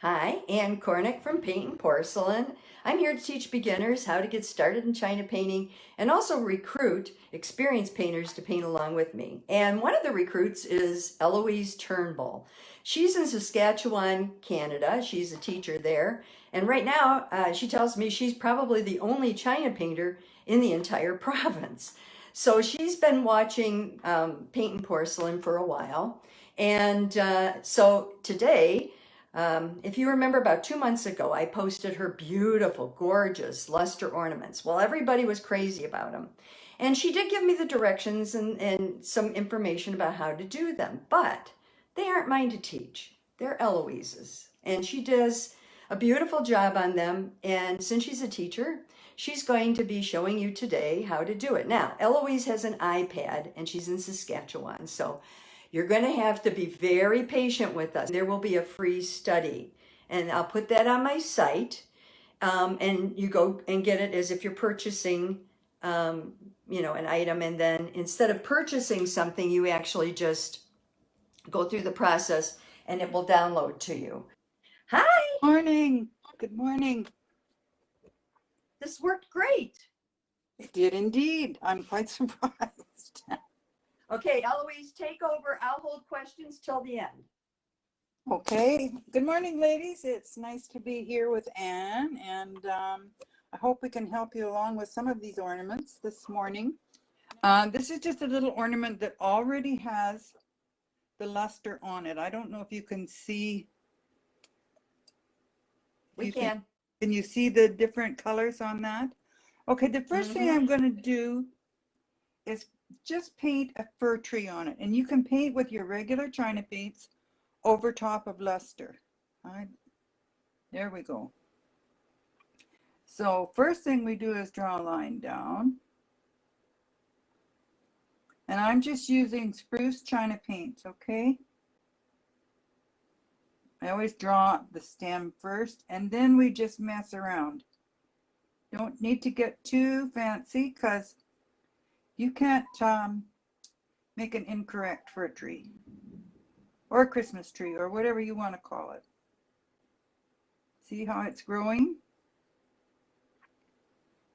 Hi, Ann Cornick from Paintnporcelain. I'm here to teach beginners how to get started in China painting and also recruit experienced painters to paint along with me. And one of the recruits is Eloise Turnbull. She's in Saskatchewan, Canada. She's a teacher there. And right now, she tells me she's probably the only China painter in the entire province. So she's been watching Paintnporcelain for a while. And so today, if you remember about 2 months ago, I posted her beautiful, gorgeous luster ornaments. Well, everybody was crazy about them. And she did give me the directions and some information about how to do them, but they aren't mine to teach. They're Eloise's. And she does a beautiful job on them. And since she's a teacher, she's going to be showing you today how to do it. Now, Eloise has an iPad and she's in Saskatchewan. So you're going to have to be very patient with us. There will be a free study, and I'll put that on my site. And you go and get it as if you're purchasing, an item. And then instead of purchasing something, you actually just go through the process, and it will download to you. Hi, Morning. Good morning. this worked great. It did indeed. I'm quite surprised. Okay, Eloise, take over. I'll hold questions till the end. Okay. Good morning, ladies. It's nice to be here with Anne, and I hope we can help you along with some of these ornaments this morning. This is just a little ornament that already has the luster on it. I don't know if you can see. We can. Can you see the different colors on that? Okay, the first thing I'm going to do is just paint a fir tree on it, and you can paint with your regular China paints over top of luster. All right, there we go. So first thing we do is draw a line down, and I'm just using spruce China paints. Okay, I always draw the stem first, and then we just mess around. Don't need to get too fancy because you can't make an incorrect fir tree or a Christmas tree or whatever you want to call it. See how it's growing?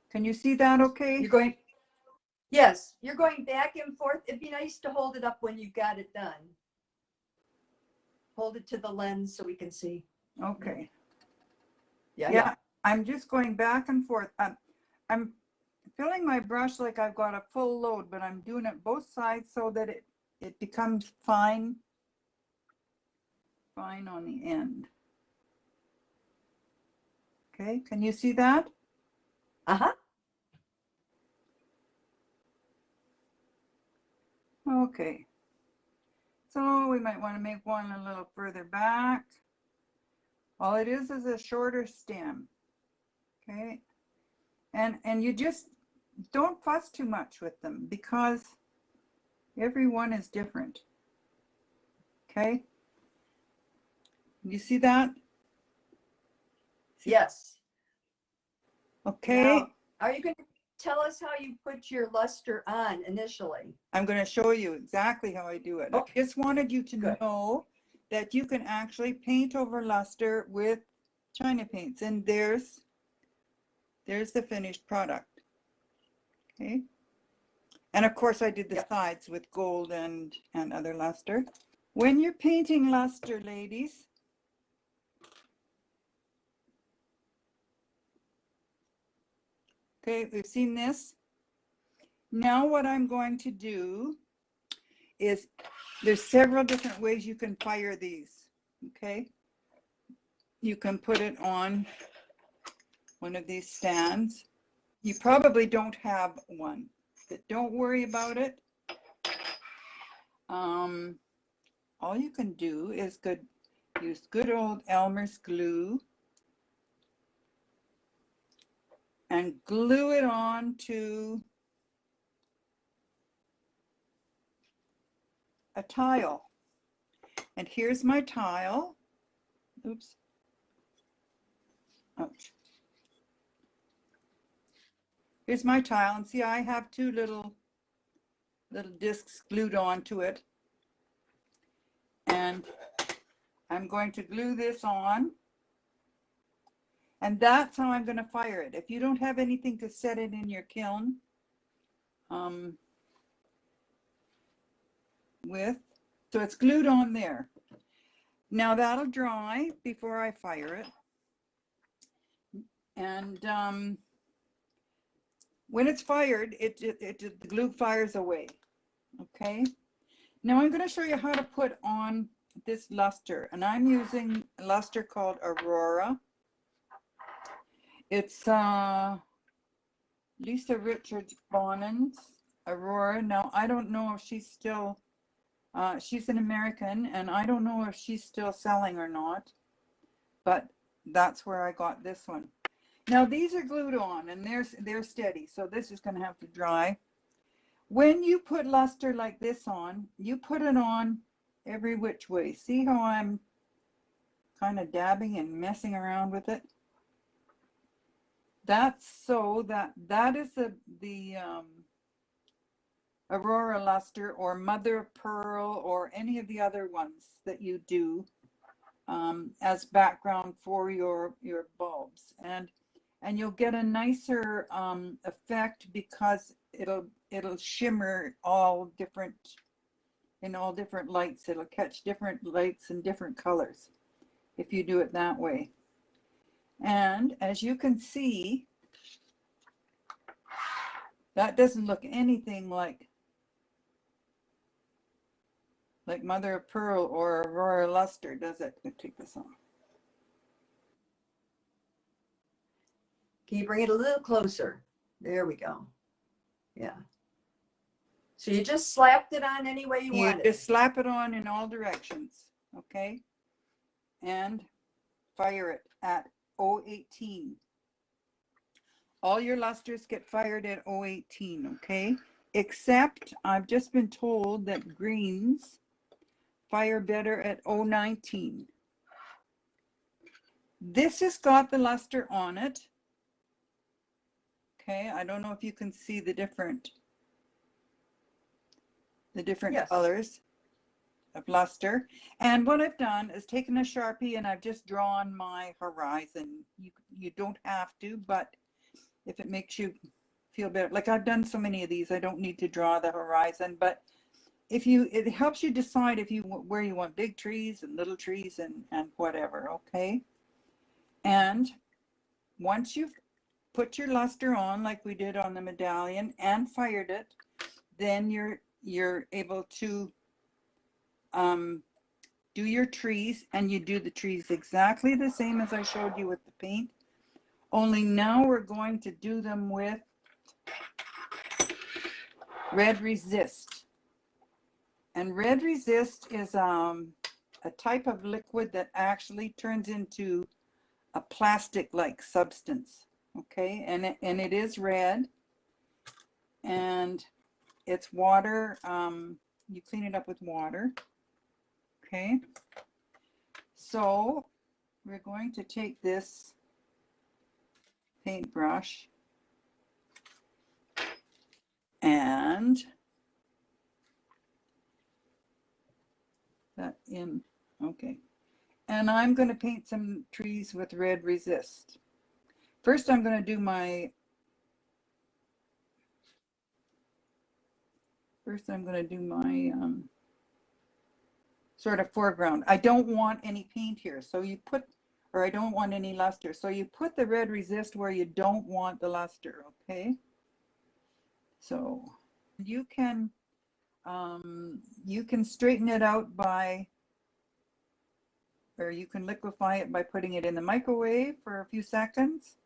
Can you see that okay? Yes, you're going back and forth. It'd be nice to hold it up when you got it done. Hold it to the lens so we can see. Okay. Yeah. I'm just going back and forth. I'm filling my brush like I've got a full load, but I'm doing it both sides so that it becomes fine on the end. Okay, can you see that? Uh-huh. Okay. So we might want to make one a little further back. All it is a shorter stem. Okay. And you just don't fuss too much with them because every one is different. Okay. You see that? Yes. Okay. Now, are you going to tell us how you put your luster on initially? I'm going to show you exactly how I do it. Okay. I just wanted you to know that you can actually paint over luster with China paints, and there's the finished product. Okay. And of course I did the sides with gold and other luster. When you're painting luster, ladies, okay, we've seen this. Now what I'm going to do is there's several different ways you can fire these. Okay. You can put it on one of these stands. You probably don't have one, but don't worry about it. All you can do is use good old Elmer's glue and glue it on to a tile. And here's my tile. Oops. Ouch. Here's my tile, and see I have two little discs glued onto it. And I'm going to glue this on And that's how I'm going to fire it. If you don't have anything to set it in your kiln with, so it's glued on there. Now that'll dry before I fire it. And when it's fired, the glue fires away. Okay. Now I'm going to show you how to put on this luster, and I'm using a luster called Aurora. It's Lisa Richards Bonan's Aurora. Now I don't know if she's still, she's an American, and I don't know if she's still selling or not, but that's where I got this one. Now these are glued on and they're steady, so this is going to have to dry. When you put luster like this on, you put it on every which way. See how I'm kind of dabbing and messing around with it? That's so that is the Aurora luster or mother of pearl or any of the other ones that you do as background for your bulbs, and you'll get a nicer effect because it'll shimmer all different in all different lights. It'll catch different lights and different colors if you do it that way. And as you can see, that doesn't look anything like mother of pearl or Aurora luster, does it? Let's take this off. Can you bring it a little closer? There we go. Yeah. So you just slapped it on any way you wanted. You just slap it on in all directions, okay? And fire it at 018. All your lusters get fired at 018, okay? Except I've just been told that greens fire better at 019. This has got the luster on it. Okay, I don't know if you can see the different yes, colors of luster. And what I've done is taken a Sharpie and I've just drawn my horizon. You don't have to, but if it makes you feel better, like I've done so many of these, I don't need to draw the horizon, but if you, it helps you decide if you, where you want big trees and little trees and whatever, okay? And once you've put your luster on like we did on the medallion and fired it, then you're able to do your trees, and you do the trees exactly the same as I showed you with the paint, only now we're going to do them with red resist. And red resist is a type of liquid that actually turns into a plastic-like substance, okay? And it is red, and it's water. You clean it up with water, okay? So we're going to take this paintbrush and that in, okay. And I'm going to paint some trees with red resist. First, I'm going to do my, sort of foreground. I don't want any paint here, so you put, or I don't want any luster, so you put the red resist where you don't want the luster, okay? So you can straighten it out by, or you can liquefy it by putting it in the microwave for a few seconds.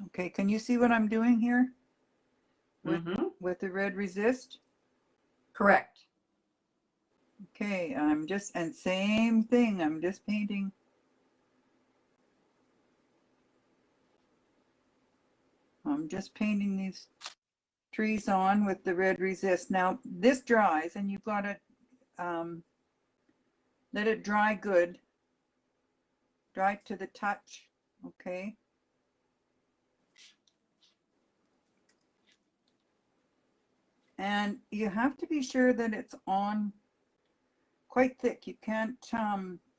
Okay, can you see what I'm doing here with the red resist? Correct. Okay, I'm just, and same thing, I'm just painting. I'm just painting these trees on with the red resist. Now this dries and you've got to let it dry good, dry to the touch, okay? And you have to be sure that it's on quite thick. You can't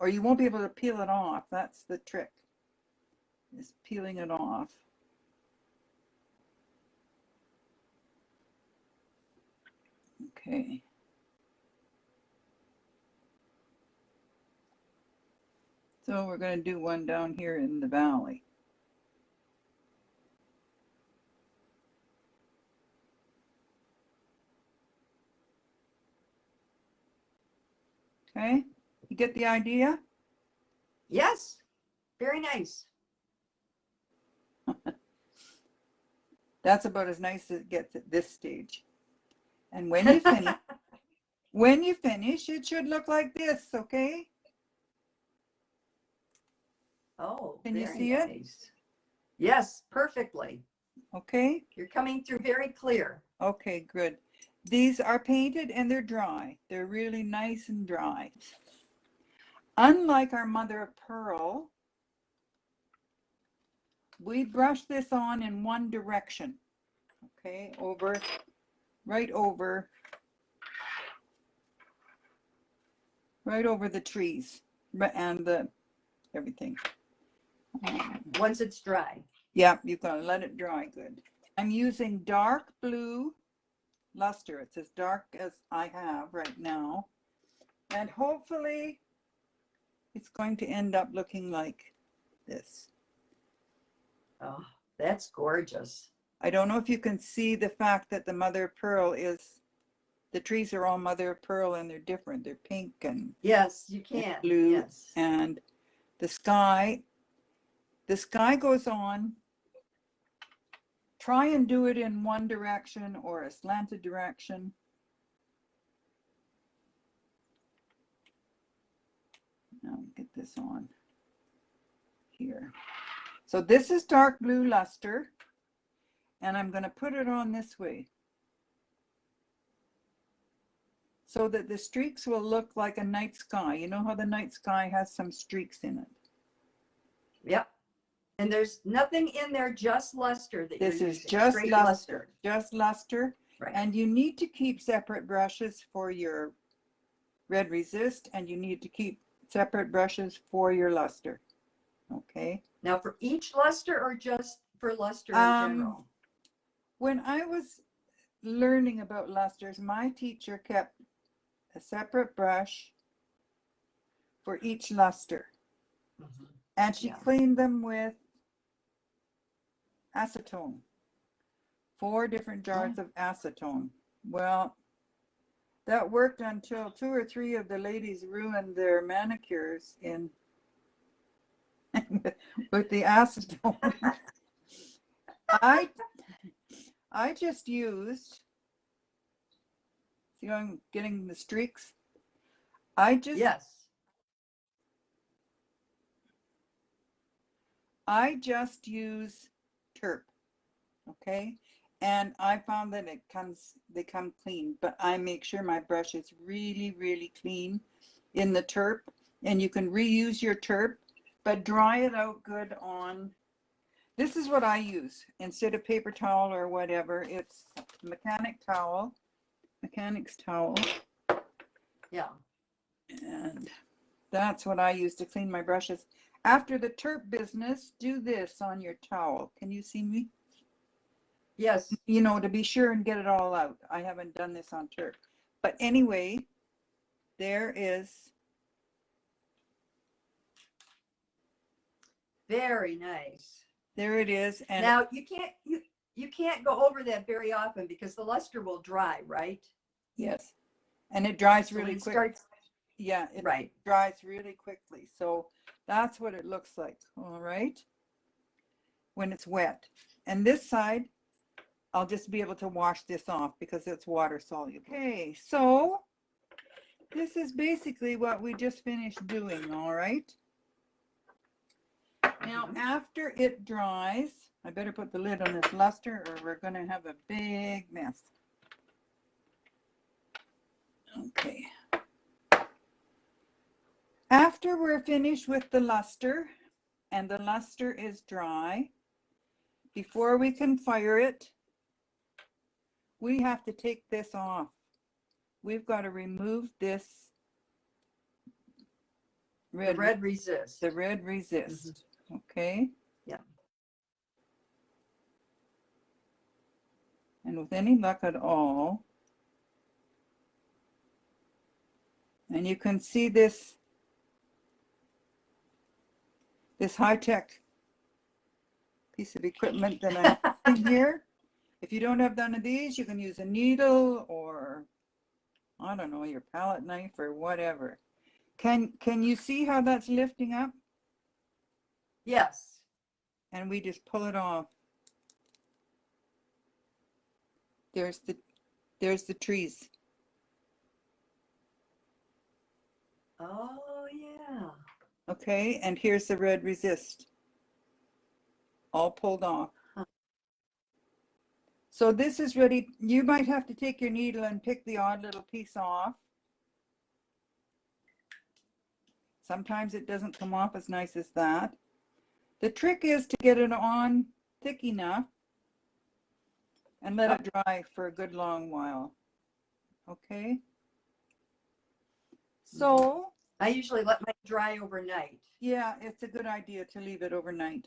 or you won't be able to peel it off. That's the trick, is peeling it off. Okay. So we're going to do one down here in the valley. Okay, you get the idea? Yes, very nice. That's about as nice as it gets at this stage. And when you finish, it should look like this, okay? Oh, Can you very see it? nice. Yes, perfectly. Okay, You're coming through very clear. okay, good. These are painted and they're dry. They're really nice and dry. Unlike our mother of pearl, we brush this on in one direction. Okay, over, right over the trees and the everything. Once it's dry. Yeah, you've got to let it dry good. I'm using dark blue luster. It's as dark as I have right now. And hopefully it's going to end up looking like this. Oh, that's gorgeous. I don't know if you can see the fact that the mother of pearl is, the trees are all mother of pearl and they're different. They're pink and Yes, you can. blue. Yes. And the sky goes on. Try and do it in one direction or a slanted direction. Now get this on here. So this is dark blue luster, and I'm going to put it on this way so that the streaks will look like a night sky. You know how the night sky has some streaks in it? Yep. And there's nothing in there, just luster that This you're is using. just Straight luster, just luster. Right. And you need to keep separate brushes for your red resist, and you need to keep separate brushes for your luster. Okay. Now for each luster or just for luster in general? When I was learning about lusters, my teacher kept a separate brush for each luster. Mm-hmm. And she cleaned them with acetone. 4 different jars of acetone. Well, that worked until 2 or 3 of the ladies ruined their manicures in with the acetone. I just used, see how I'm getting the streaks? I just use turp, okay? And I found that they come clean, but I make sure my brush is really, really clean in the turp, and you can reuse your turp, but dry it out good on, this is what I use instead of paper towel or whatever. It's mechanic's towel. Yeah. And that's what I use to clean my brushes. After the turp business, do this on your towel. Can you see me? Yes. You know, to be sure and get it all out. I haven't done this on turp. But anyway, there is. Very nice. There it is. And now you can't go over that very often because the luster will dry, right? Yes. And it dries really quick. Yeah, it dries really quickly. So that's what it looks like. All right. When it's wet. And this side, I'll just be able to wash this off because it's water soluble. Okay, so this is basically what we just finished doing, all right? Now, after it dries, I better put the lid on this luster or we're going to have a big mess. Okay. After we're finished with the luster and the luster is dry, before we can fire it, we have to take this off. We've got to remove this The red resist. The red resist. Okay. Yeah. And with any luck at all, and you can see this high-tech piece of equipment that I'm using here. If you don't have none of these, you can use a needle or, I don't know, your palette knife or whatever. Can you see how that's lifting up? Yes. And we just pull it off. There's the trees. Oh, yeah. Okay, and here's the red resist. All pulled off. Huh. So this is ready. You might have to take your needle and pick the odd little piece off. Sometimes it doesn't come off as nice as that. The trick is to get it on thick enough and let it dry for a good long while. Okay. So I usually let mine dry overnight. yeah, it's a good idea to leave it overnight.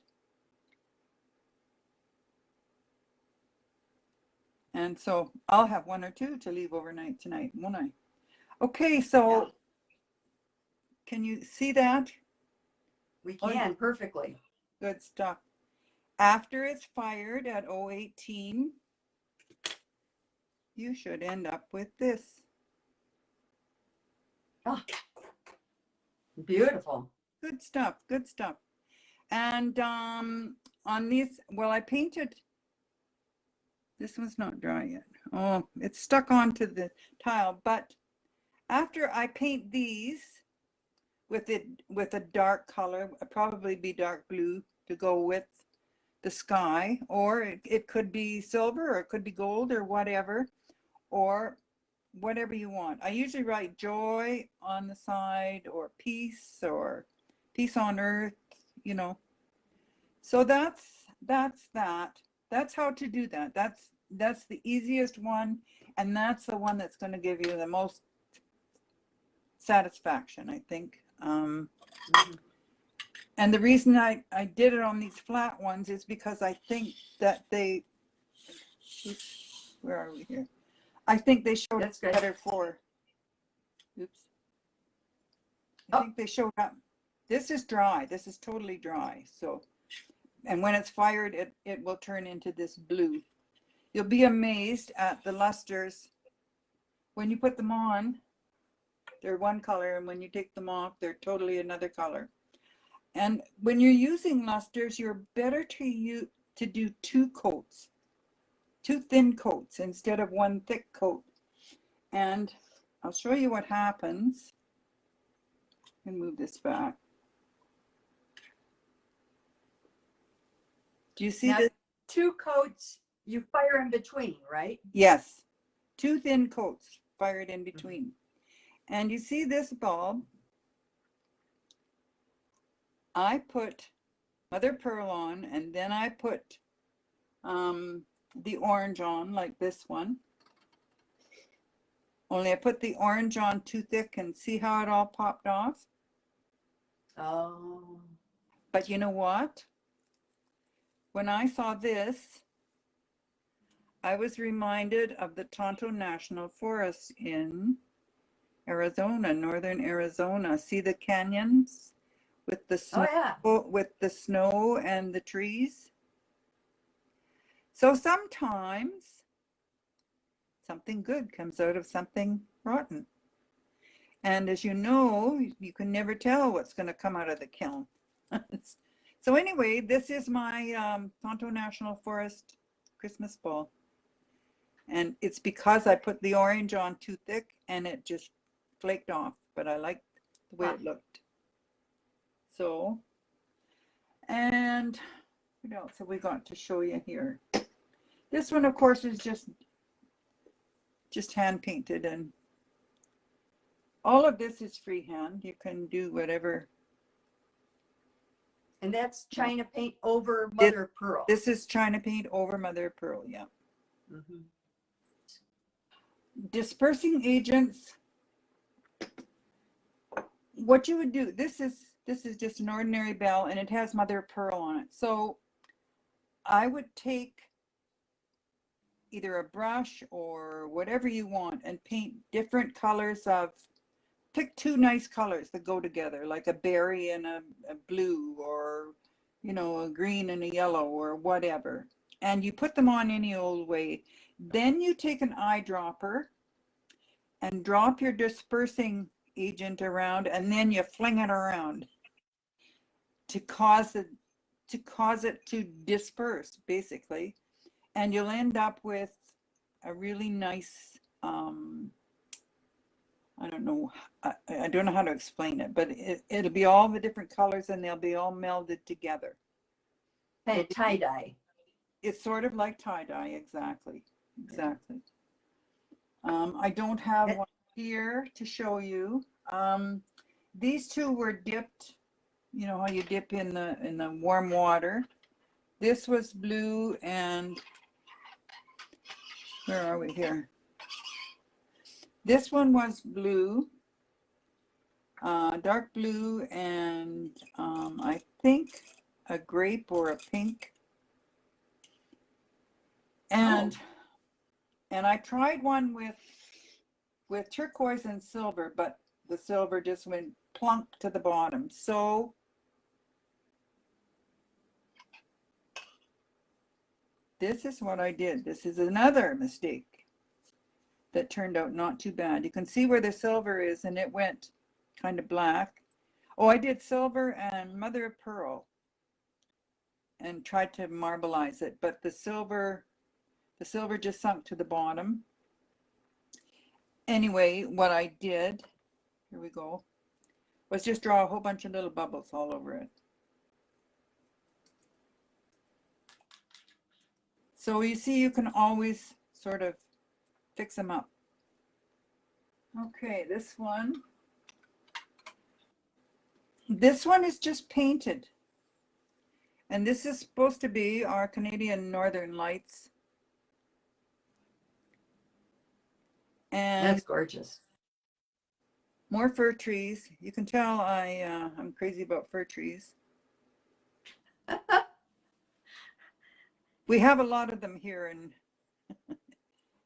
And so I'll have one or two to leave overnight tonight, won't I? Okay, so can you see that? We can perfectly. Good stuff. After it's fired at 018, you should end up with this. Oh, beautiful. Good stuff, good stuff. And on these, well, I painted, this one's not dry yet. Oh, it's stuck onto the tile, but after I paint these with a dark color, probably be dark blue to go with the sky, or it could be silver, or it could be gold, or whatever you want. I usually write joy on the side, or peace on earth, you know. So that's that. That's how to do that. That's the easiest one, and that's the one that's going to give you the most satisfaction, I think. And the reason I did it on these flat ones is because I think that they, oops, where are we here? I think they showed up better for, oops. I think they showed up. This is dry. This is totally dry. So, and when it's fired, it will turn into this blue. You'll be amazed at the lusters. When you put them on, they're one color, and when you take them off, they're totally another color. And when you're using lusters, you're better to do two coats, two thin coats instead of one thick coat. And I'll show you what happens. And move this back. Do you see now, this? Two coats, you fire in between, right? Yes, two thin coats fired in between. And you see this bulb? I put mother of pearl on, and then I put the orange on, like this one. Only I put the orange on too thick, and see how it all popped off? Oh. But you know what? When I saw this, I was reminded of the Tonto National Forest in Arizona, northern Arizona. See the canyons with the snow, with the snow and the trees? So sometimes something good comes out of something rotten. And as you know, you can never tell what's going to come out of the kiln. So anyway, this is my Tonto National Forest Christmas ball. And it's because I put the orange on too thick and it just flaked off, but I liked the way it looked. So, and what else have we got to show you here? This one, of course, is just hand painted, and all of this is freehand. You can do whatever. And that's China paint over mother of pearl. This is China paint over mother of pearl, yeah. Dispersing agents, what you would do, this is just an ordinary bell, and it has mother of pearl on it. So I would take either a brush or whatever you want and paint different colors of, pick two nice colors that go together, like a berry and a blue, or you know, a green and a yellow, or whatever, and you put them on any old way. Then you take an eyedropper and drop your dispersing agent around, and then you fling it around to cause it to disperse, basically, and you'll end up with a really nice, I don't know, I don't know how to explain it, but it'll be all the different colors and they'll be all melded together. Kind of tie-dye. It's sort of like tie-dye, exactly. I don't have one here to show you. These two were dipped, you know how you dip in the warm water. This was blue, and where are we here? This one was blue, dark blue, and I think a grape or a pink. And and I tried one with turquoise and silver, but the silver just went plunk to the bottom. So this is what I did. This is another mistake that turned out not too bad. You can see where the silver is, and it went kind of black. Oh, I did silver and mother of pearl and tried to marbleize it, but the silver just sunk to the bottom. Anyway, what I did, here we go, was just draw a whole bunch of little bubbles all over it. So you see, you can always sort of fix them up. Okay, this one is just painted. And this is supposed to be our Canadian Northern Lights. And that's gorgeous. More fir trees. You can tell I'm crazy about fir trees. We have a lot of them here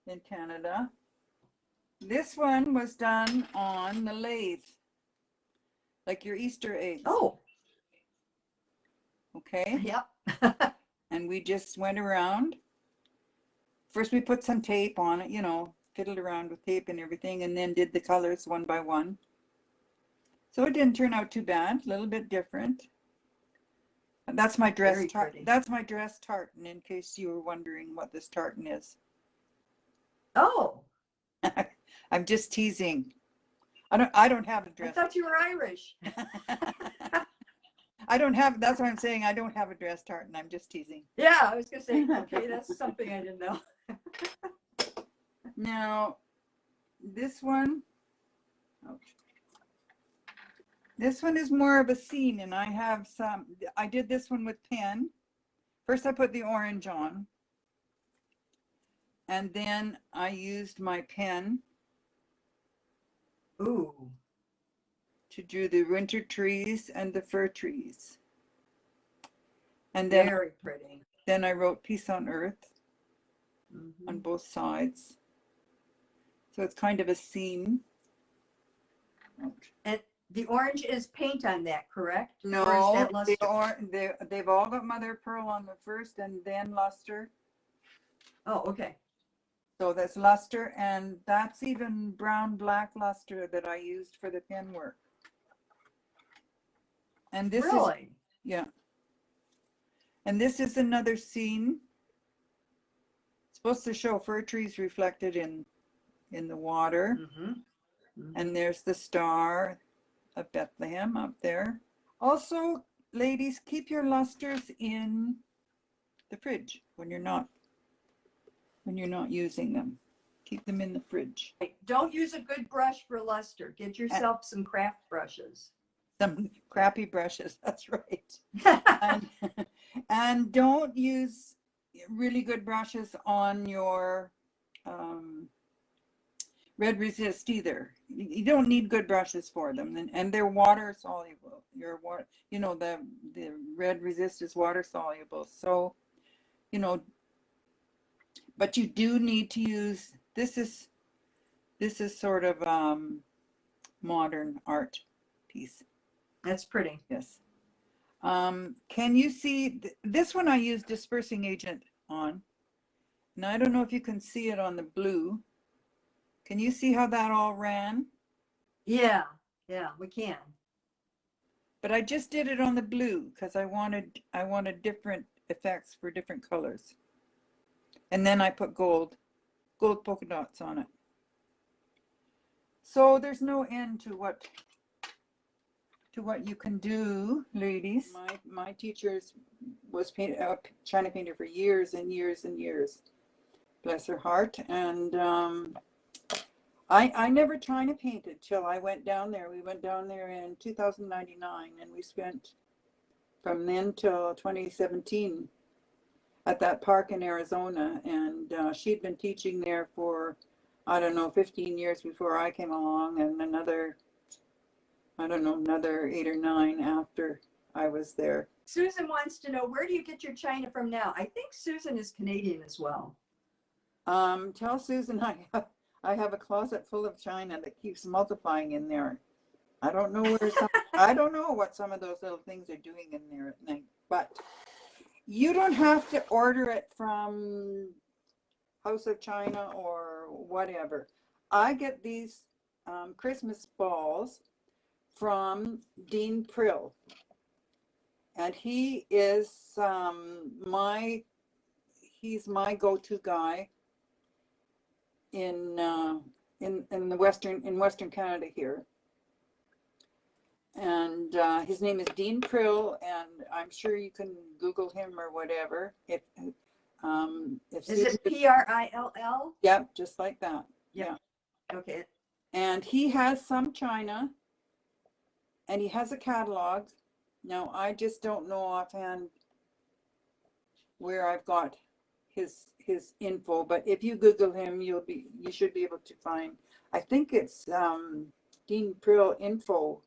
in Canada. This one was done on the lathe, like your Easter eggs. Oh. Okay. Yep. And we just went around. First we put some tape on it, you know, fiddled around with tape and everything, and then did the colors one by one. So it didn't turn out too bad, a little bit different. That's my dress tartan. That's my dress tartan, in case you were wondering what this tartan is. Oh. I'm just teasing. I don't have a dress. I thought you were Irish. I don't have, that's what I'm saying. I don't have a dress tartan. I'm just teasing. Yeah, I was gonna say, okay, that's something I didn't know. Now, this one, this one is more of a scene, and I did this one with pen. First I put the orange on, and then I used my pen to do the winter trees and the fir trees. And then very pretty. Then I wrote Peace on Earth on both sides. So it's kind of a scene. And the orange is paint on that, correct? No, or is that they've all got mother of pearl on the first, and then luster. Oh, okay. So that's luster, and that's even brown black luster that I used for the pen work. And this really? Yeah. And this is another scene. It's supposed to show fir trees reflected in the water. And there's the Star of Bethlehem up there. Also, ladies, keep your lusters in the fridge when you're not using them. Keep them in the fridge. Don't use a good brush for luster. Get yourself some craft brushes. Some crappy brushes, that's right. And don't use really good brushes on your red resist either. You don't need good brushes for them, and they're water soluble. Your water, you know, the red resist is water soluble. So, you know, but you do need to use, this is sort of modern art piece. That's pretty. Yes. Can you see this one? I use dispersing agent on, and I don't know if you can see it on the blue. Can you see how that all ran? Yeah, we can. But I just did it on the blue because I wanted different effects for different colors. And then I put gold polka dots on it. So there's no end to what you can do, ladies. My teacher was a China painter for years and years and years. Bless her heart. And I never China painted till I went down there. We went down there in 2099, and we spent from then till 2017 at that park in Arizona. And she'd been teaching there for, I don't know, 15 years before I came along, and another, I don't know, another 8 or 9 after I was there. Susan wants to know, where do you get your China from now? I think Susan is Canadian as well. Tell Susan I have a closet full of china that keeps multiplying in there. I don't know where I don't know what some of those little things are doing in there at night, but you don't have to order it from House of China or whatever. I get these Christmas balls from Dean Prill, and he is he's my go-to guy in the Western Canada here, and his name is Dean Prill, and I'm sure you can Google him or whatever. If is it Prill? Yep, just like that. Yep. Yeah. Okay. And he has some china, and he has a catalog. Now I just don't know offhand where I've got his info, but if you Google him, you should be able to find. I think it's Dean Prill info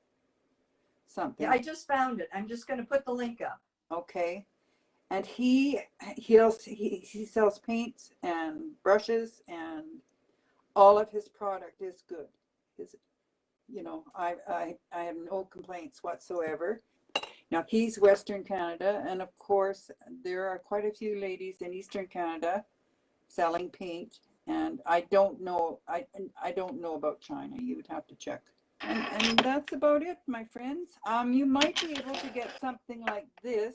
something. Yeah, I just found it. I'm just going to put the link up. Okay. And he sells paints and brushes, and all of his product is good. You know, I have no complaints whatsoever. Now he's Western Canada, and of course there are quite a few ladies in Eastern Canada selling paint, and I don't know about China. You would have to check. And that's about it, my friends. You might be able to get something like this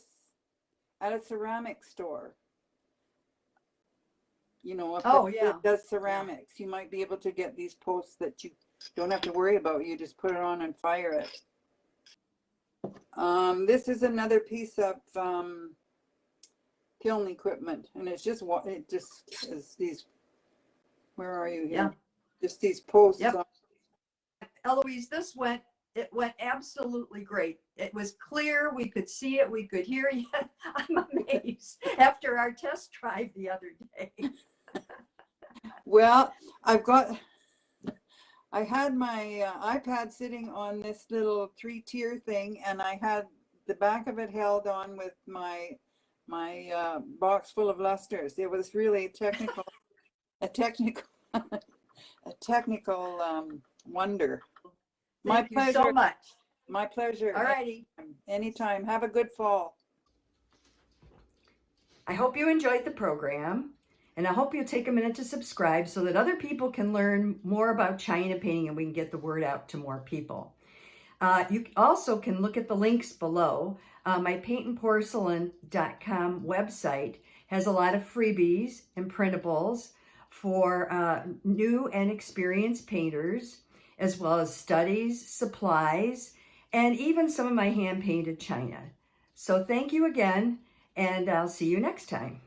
at a ceramic store. You know, if it does ceramics, you might be able to get these posts that you don't have to worry about. You just put it on and fire it. This is another piece of kiln equipment, and it just is these. Where are you here? Yeah. Just these posts. Yep. Eloise, it went absolutely great. It was clear. We could see it. We could hear you. I'm amazed after our test drive the other day. Well, I had my iPad sitting on this little 3-tier thing, and I had the back of it held on with my box full of lusters. It was really a technical wonder. Thank you so much. My pleasure. All righty. Anytime. Have a good fall. I hope you enjoyed the program, and I hope you'll take a minute to subscribe so that other people can learn more about China painting and we can get the word out to more people. You also can look at the links below. My Paintnporcelain.com website has a lot of freebies and printables for new and experienced painters, as well as studies, supplies, and even some of my hand-painted china. So thank you again, and I'll see you next time.